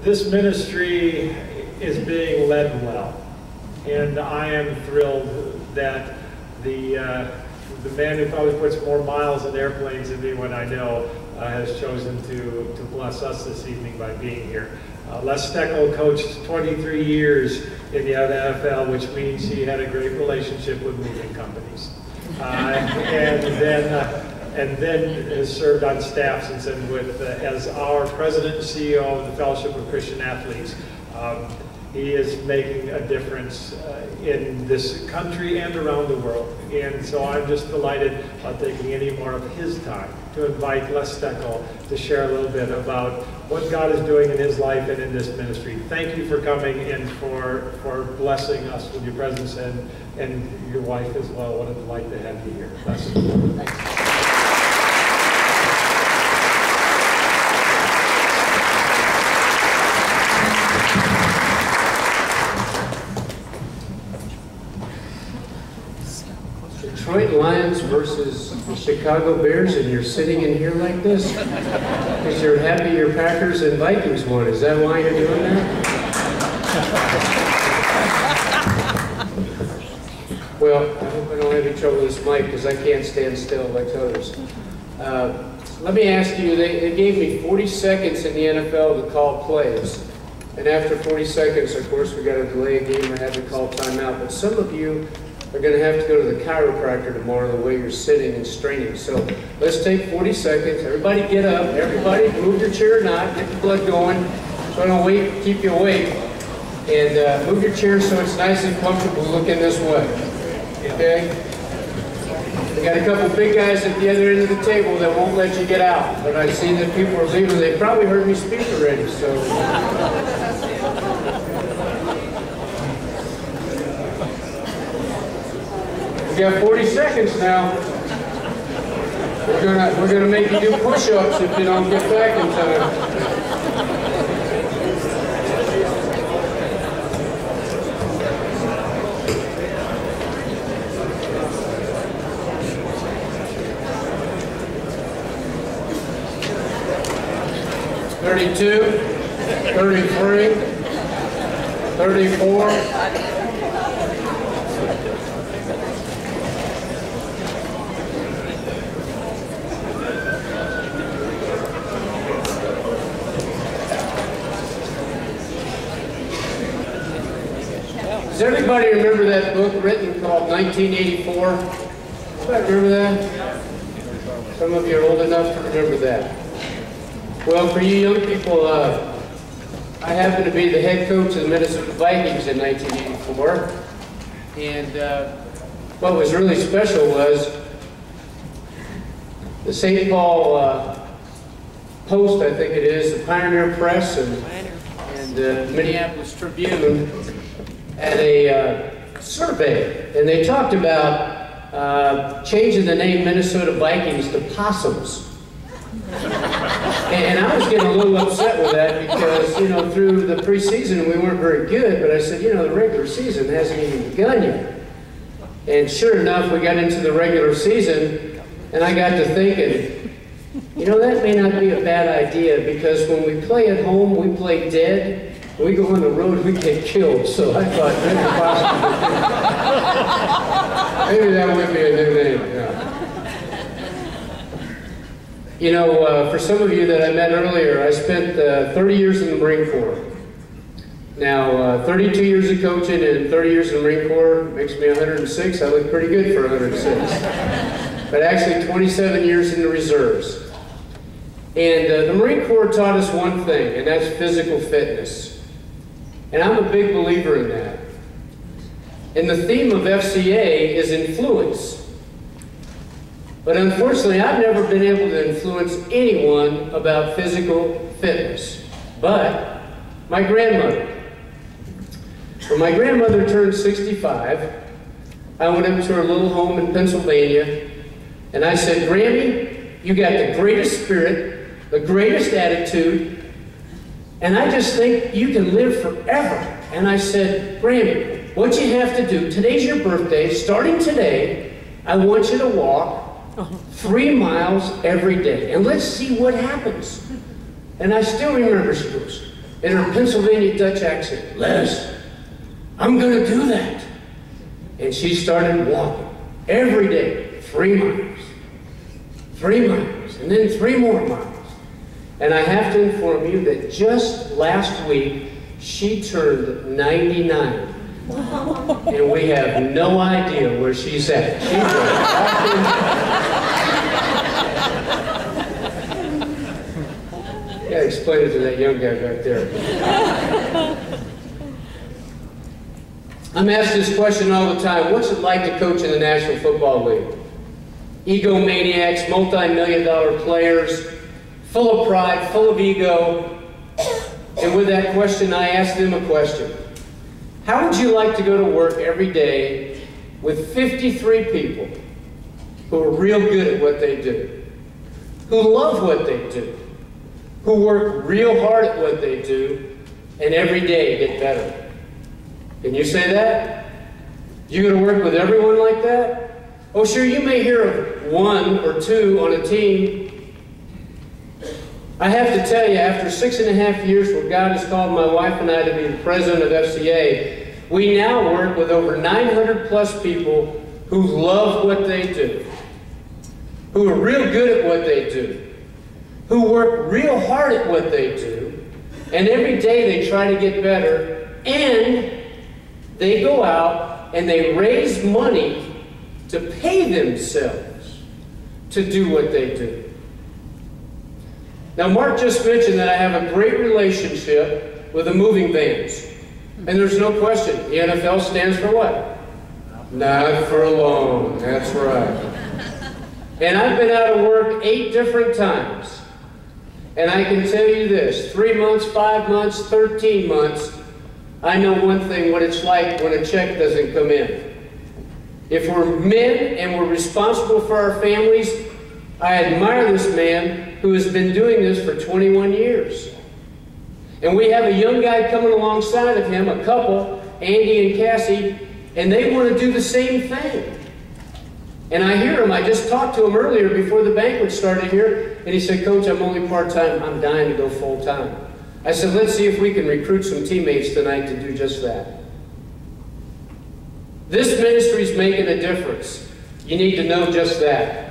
This ministry is being led well, and I am thrilled that the man who probably puts more miles in airplanes than anyone I know has chosen to bless us this evening by being here. Les Steckel coached 23 years in the NFL, which means he had a great relationship with moving companies. And then has served on staff since then as our president and CEO of the Fellowship of Christian Athletes. He is making a difference in this country and around the world. And so I'm just delighted about taking any more of his time to invite Les Steckel to share a little bit about what God is doing in his life and in this ministry. Thank you for coming and for blessing us with your presence and your wife as well. What a delight to have you here. Bless you. Thanks. Detroit Lions versus the Chicago Bears, and you're sitting in here like this because you're happy your Packers and Vikings won. Is that why you're doing that? Well, I hope I don't have any trouble with this mic because I can't stand still like others. Let me ask you, they gave me 40 seconds in the NFL to call plays. And after 40 seconds, of course, we got to delay a game or have to call timeout. But some of you are going to have to go to the chiropractor tomorrow the way you're sitting and straining. So let's take 40 seconds. Everybody get up. Everybody move your chair or not. Get the blood going. So I don't keep you awake. And move your chair so it's nice and comfortable looking this way. Okay? We got a couple big guys at the other end of the table that won't let you get out. But I see that people are leaving. They probably heard me speak already. So. You got 40 seconds now. We're gonna make you do push-ups if you don't get back in time. $32, $33, $34. Does everybody remember that book written called 1984? Anybody remember that? Some of you are old enough to remember that. Well, for you young people, I happen to be the head coach of the Minnesota Vikings in 1984. And what was really special was the St. Paul Post, I think it is, the Pioneer Press, and the Minneapolis Tribune at a survey, and they talked about changing the name Minnesota Vikings to Possums. And I was getting a little upset with that because, you know, through the preseason we weren't very good, but I said, you know, the regular season hasn't even begun yet. And sure enough, we got into the regular season, and I got to thinking, you know, that may not be a bad idea because when we play at home, we play dead. We go on the road, we get killed. So I thought, maybe that would be a new name. Yeah. You know, for some of you that I met earlier, I spent 30 years in the Marine Corps. Now, 32 years of coaching and 30 years in the Marine Corps makes me 106. I look pretty good for 106. But actually, 27 years in the reserves. And the Marine Corps taught us one thing, and that's physical fitness. And I'm a big believer in that. And the theme of FCA is influence. But unfortunately, I've never been able to influence anyone about physical fitness. But my grandmother. When my grandmother turned 65, I went up to her little home in Pennsylvania, and I said, Grammy, you got the greatest spirit, the greatest attitude, and I just think you can live forever. And I said, Grammy, what you have to do, today's your birthday, starting today, I want you to walk 3 miles every day. And let's see what happens. And I still remember, she goes, in her Pennsylvania Dutch accent, "Les, I'm going to do that." And she started walking every day, 3 miles, 3 miles, and then 3 more miles. And I have to inform you that just last week, she turned 99. And we have no idea where she's at. She's walking. Yeah, explain it to that young guy back there. I'm asked this question all the time. What's it like to coach in the National Football League? Egomaniacs, multi-million-dollar players, full of pride, full of ego. And with that question, I asked them a question. How would you like to go to work every day with 53 people who are real good at what they do, who love what they do, who work real hard at what they do, and every day get better? Can you say that? You going to work with everyone like that? Oh, sure, you may hear of 1 or 2 on a team. I have to tell you, after 6.5 years where God has called my wife and I to be the president of FCA, we now work with over 900 plus people who love what they do, who are real good at what they do, who work real hard at what they do, and every day they try to get better, and they go out and they raise money to pay themselves to do what they do. Now, Mark just mentioned that I have a great relationship with the moving vans. And there's no question, the NFL stands for what? Not for long. That's right. And I've been out of work 8 different times. And I can tell you this, 3 months, 5 months, 13 months, I know one thing, what it's like when a check doesn't come in. If we're men and we're responsible for our families, I admire this man who has been doing this for 21 years. And we have a young guy coming alongside of him, a couple, Andy and Cassie, and they want to do the same thing. And I hear him, I just talked to him earlier before the banquet started here, and he said, "Coach, I'm only part-time, I'm dying to go full-time." I said, "Let's see if we can recruit some teammates tonight to do just that." This ministry is making a difference. You need to know just that.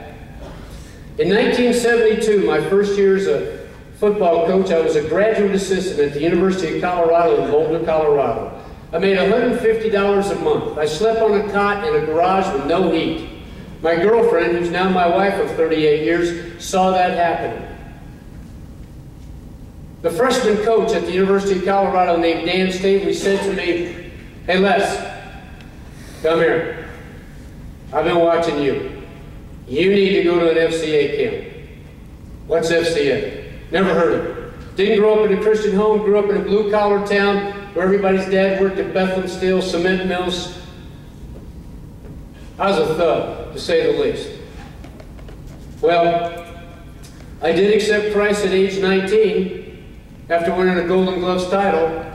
In 1972, my first year as a football coach, I was a graduate assistant at the University of Colorado in Boulder, Colorado. I made $150 a month. I slept on a cot in a garage with no heat. My girlfriend, who's now my wife of 38 years, saw that happen. The freshman coach at the University of Colorado named Dan Staley said to me, "Hey Les, come here. I've been watching you. You need to go to an FCA camp." What's FCA? Never heard of it. Didn't grow up in a Christian home, grew up in a blue-collar town where everybody's dad worked at Bethlehem Steel, cement mills. I was a thug, to say the least. Well, I did accept Christ at age 19 after winning a Golden Gloves title.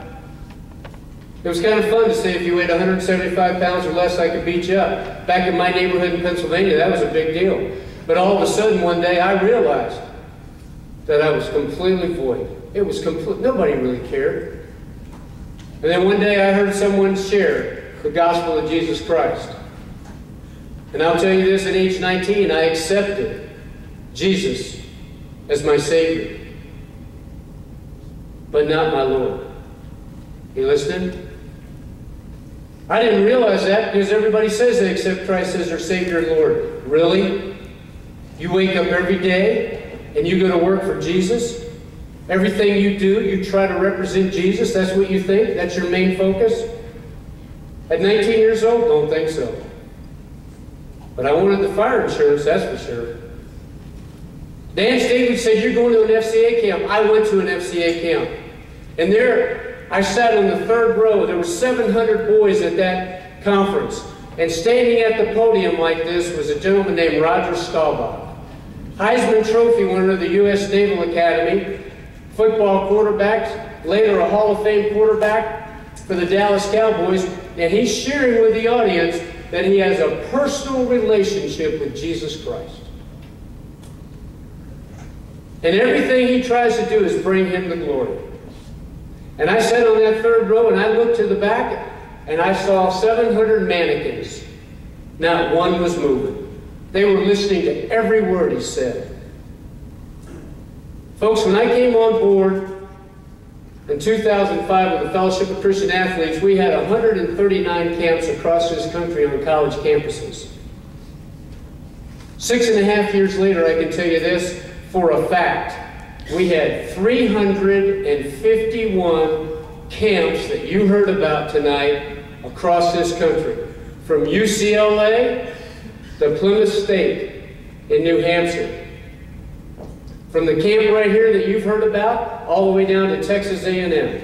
It was kind of fun to say if you weighed 175 pounds or less, I could beat you up. Back in my neighborhood in Pennsylvania, that was a big deal. But all of a sudden, one day, I realized that I was completely void. It was complete. Nobody really cared. And then one day, I heard someone share the gospel of Jesus Christ. And I'll tell you this, at age 19, I accepted Jesus as my Savior, but not my Lord. You listening? I didn't realize that because everybody says they accept Christ as their Savior and Lord. Really? You wake up every day and you go to work for Jesus? Everything you do, you try to represent Jesus? That's what you think? That's your main focus? At 19 years old? Don't think so. But I wanted the fire insurance, that's for sure. Dan Staley said, "You're going to an FCA camp." I went to an FCA camp. And there, I sat in the 3rd row. There were 700 boys at that conference. And standing at the podium like this was a gentleman named Roger Staubach. Heisman Trophy winner of the U.S. Naval Academy, football quarterback, later a Hall of Fame quarterback for the Dallas Cowboys. And he's sharing with the audience that he has a personal relationship with Jesus Christ. And everything he tries to do is bring him the glory. And I sat on that third row and I looked to the back and I saw 700 mannequins. Not one was moving. They were listening to every word he said. Folks, when I came on board in 2005 with the Fellowship of Christian Athletes, we had 139 camps across this country on college campuses. 6.5 years later, I can tell you this for a fact. We had 351 camps that you heard about tonight across this country. From UCLA to Plymouth State in New Hampshire. From the camp right here that you've heard about, all the way down to Texas A&M,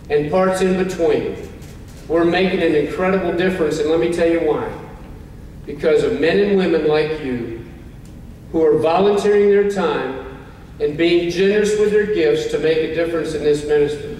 and parts in between. We're making an incredible difference, and let me tell you why. Because of men and women like you who are volunteering their time and being generous with their gifts to make a difference in this ministry.